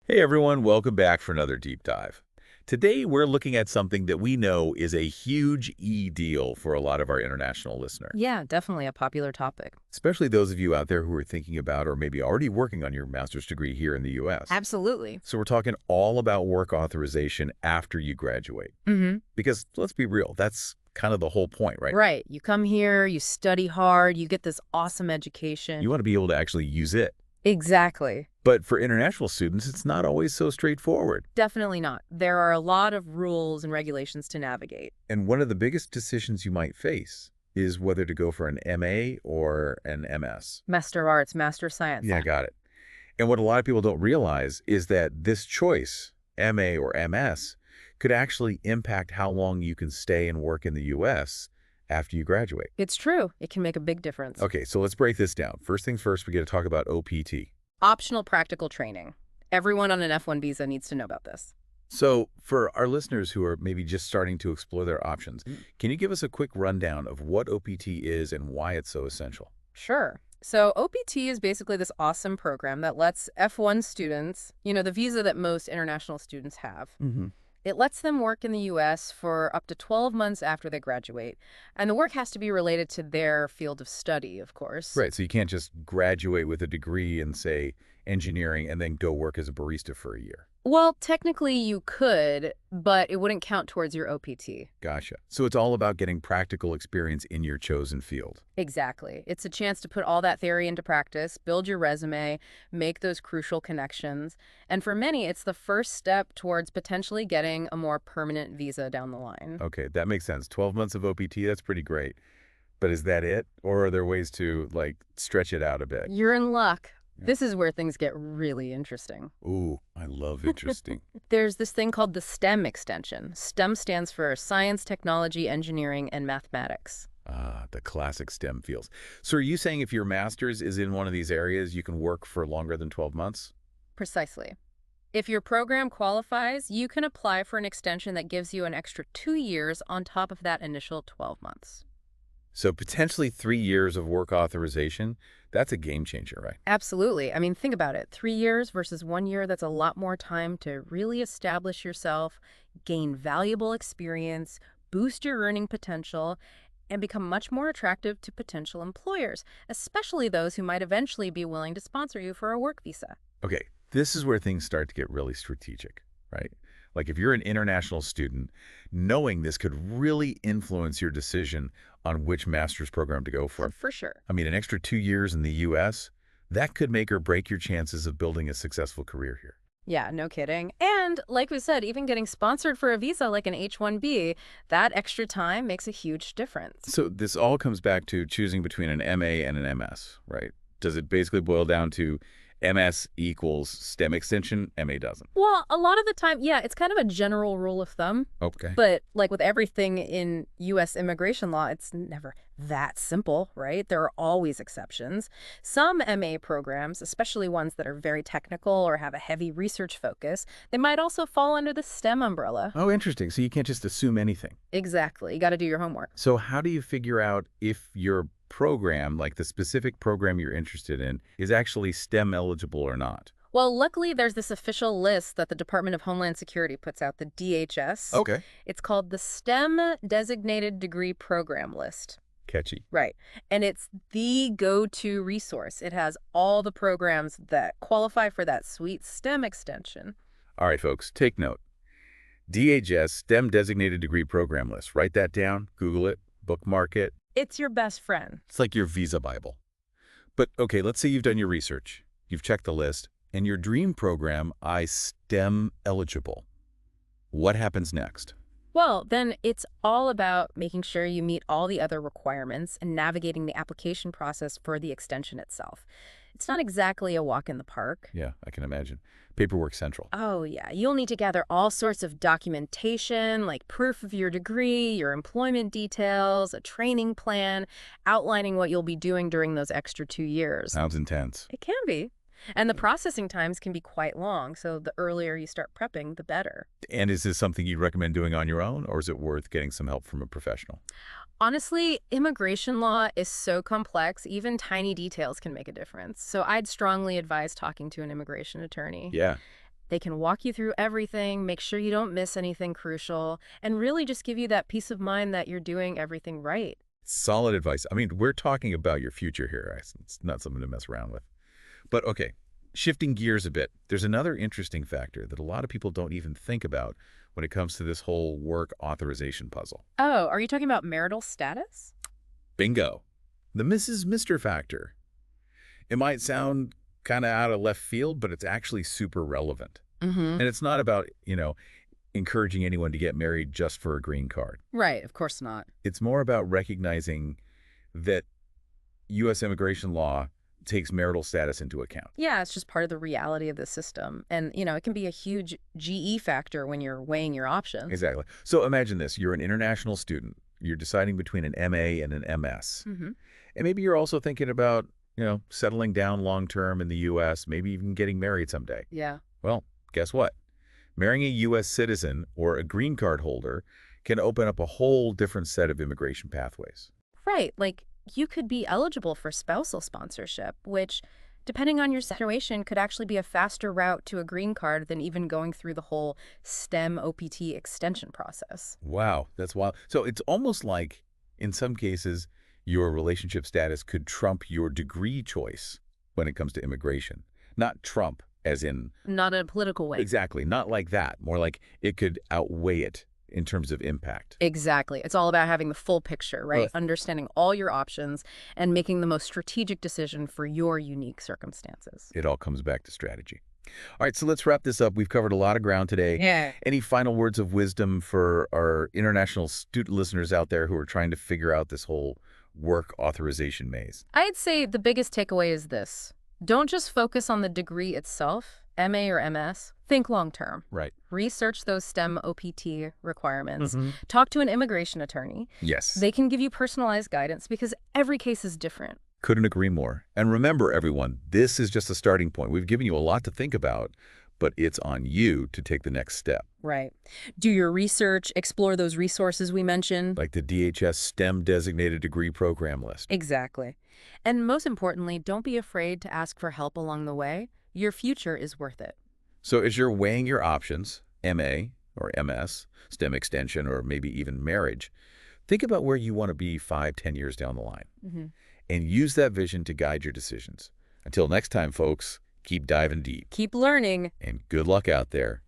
Hey everyone, welcome back for another deep dive. Today we're looking at something that we know is a huge deal for a lot of our international listeners, Yeah, definitely a popular topic. especially those of you out there who are thinking about or maybe already working on your master's degree here in the US. Absolutely. So we're talking all about work authorization after you graduate. Mm-hmm. Because let's be real, that's kind of the whole point, right? Right. You come here, you study hard, you get this awesome You education. want to be able to actually use it. Exactly. But for international students, it's not always so straightforward. Definitely not. There are a lot of rules and regulations to navigate. And one of the biggest decisions you might face is whether to go for an MA or an MS. Master of Arts, Master of Science. Yeah, got it. And what a lot of people don't realize is that this choice, MA or MS, could actually impact how long you can stay and work in the U.S. after you graduate. It's true. It can make a big difference. Okay, so let's break this down. First things first, we got to talk about OPT. Optional practical training. Everyone on an F1 visa needs to know about this. So for our listeners who are maybe just starting to explore their options, can you give us a quick rundown of what OPT is and why it's so essential? Sure. So OPT is basically this awesome program that lets F1 students, the visa that most international students have. Mm-hmm. It lets them work in the U.S. for up to 12 months after they graduate. And the work has to be related to their field of study, of course. Right, so you can't just graduate with a degree in, say, engineering and then go work as a barista for a year. Well, technically you could, but it wouldn't count towards your OPT. Gotcha. So it's all about getting practical experience in your chosen field. Exactly. It's a chance to put all that theory into practice, build your resume, make those crucial connections. And for many, it's the first step towards potentially getting a more permanent visa down the line. Okay, that makes sense. 12 months of OPT, that's pretty great. But is that it? Or are there ways to, like, stretch it out a bit? You're in luck. Yeah. This is where things get really interesting. Ooh, I love interesting. There's this thing called the STEM extension. STEM stands for Science, Technology, Engineering, and Mathematics. Ah, the classic STEM fields. So are you saying if your master's is in one of these areas, you can work for longer than 12 months? Precisely. If your program qualifies, you can apply for an extension that gives you an extra 2 years on top of that initial 12 months. So potentially 3 years of work authorization, that's a game changer, right? Absolutely. I mean, think about it. 3 years versus 1 year, that's a lot more time to really establish yourself, gain valuable experience, boost your earning potential, and become much more attractive to potential employers, especially those who might eventually be willing to sponsor you for a work visa. Okay, this is where things start to get really strategic, right? Like if you're an international student, knowing this could really influence your decision on which master's program to go for. For sure. I mean, an extra 2 years in the U.S., that could make or break your chances of building a successful career here. Yeah, no kidding. And like we said, even getting sponsored for a visa like an H-1B, that extra time makes a huge difference. So this all comes back to choosing between an MA and an MS, right? Does it basically boil down to MS equals STEM extension, MA doesn't? Well, a lot of the time, yeah, it's kind of a general rule of thumb. Okay. But like with everything in U.S. immigration law, it's never that simple, right? There are always exceptions. Some MA programs, especially ones that are very technical or have a heavy research focus, they might also fall under the STEM umbrella. Oh, interesting. So you can't just assume anything. Exactly. You got to do your homework. So how do you figure out if your program, like the specific program you're interested in, is actually STEM eligible or not? Well, luckily, there's this official list that the Department of Homeland Security puts out, the DHS. Okay. It's called the STEM Designated Degree Program List. Catchy. Right. And it's the go-to resource. It has all the programs that qualify for that sweet STEM extension. All right, folks, take note. DHS STEM Designated Degree Program List. Write that down, Google it, bookmark it. It's your best friend. It's like your visa Bible. But okay, let's say you've done your research. You've checked the list, and your dream program, I STEM eligible. What happens next? Well, then it's all about making sure you meet all the other requirements and navigating the application process for the extension itself. It's not exactly a walk in the park. Yeah, I can imagine. Paperwork central. Oh, yeah. You'll need to gather all sorts of documentation, like proof of your degree, your employment details, a training plan, outlining what you'll be doing during those extra 2 years. Sounds intense. It can be. And the processing times can be quite long, so the earlier you start prepping, the better. And is this something you'd recommend doing on your own, or is it worth getting some help from a professional? Honestly, immigration law is so complex, even tiny details can make a difference. So I'd strongly advise talking to an immigration attorney. Yeah. They can walk you through everything, make sure you don't miss anything crucial, and really just give you that peace of mind that you're doing everything right. Solid advice. I mean, we're talking about your future here. It's not something to mess around with. But okay, shifting gears a bit, there's another interesting factor that a lot of people don't even think about when it comes to this whole work authorization puzzle. Oh, are you talking about marital status? Bingo. The Mrs. Mr. factor. It might sound kind of out of left field, but it's actually super relevant. Mm-hmm. And it's not about, encouraging anyone to get married just for a green card. Right, of course not. It's more about recognizing that U.S. immigration law takes marital status into account. Yeah, it's just part of the reality of the system. And, it can be a huge GE factor when you're weighing your options. Exactly. So imagine this. You're an international student. You're deciding between an MA and an MS. Mm-hmm. And maybe you're also thinking about, settling down long-term in the U.S., maybe even getting married someday. Yeah. Well, guess what? Marrying a U.S. citizen or a green card holder can open up a whole different set of immigration pathways. Right, like you could be eligible for spousal sponsorship, which, depending on your situation, could actually be a faster route to a green card than even going through the whole STEM OPT extension process. Wow, that's wild. So it's almost like, in some cases, your relationship status could trump your degree choice when it comes to immigration. Not trump, as in... Not in a political way. Exactly, not like that. More like it could outweigh it in terms of impact. Exactly. It's all about having the full picture, right? Ugh. Understanding all your options and making the most strategic decision for your unique circumstances. It all comes back to strategy. All right, so let's wrap this up. We've covered a lot of ground today. Yeah. Any final words of wisdom for our international student listeners out there who are trying to figure out this whole work authorization maze? I'd say the biggest takeaway is this. Don't just focus on the degree itself, MA or MS. Think long term. Right. Research those STEM OPT requirements. Mm-hmm. Talk to an immigration attorney. Yes. They can give you personalized guidance because every case is different. Couldn't agree more. And remember, everyone, this is just a starting point. We've given you a lot to think about, but it's on you to take the next step. Right. Do your research, explore those resources we mentioned. Like the DHS STEM designated degree program list. Exactly. And most importantly, don't be afraid to ask for help along the way. Your future is worth it. So as you're weighing your options, MA or MS, STEM extension, or maybe even marriage, think about where you want to be 5, 10 years down the line. Mm-hmm. And use that vision to guide your decisions. Until next time, folks, keep diving deep. Keep learning. And good luck out there.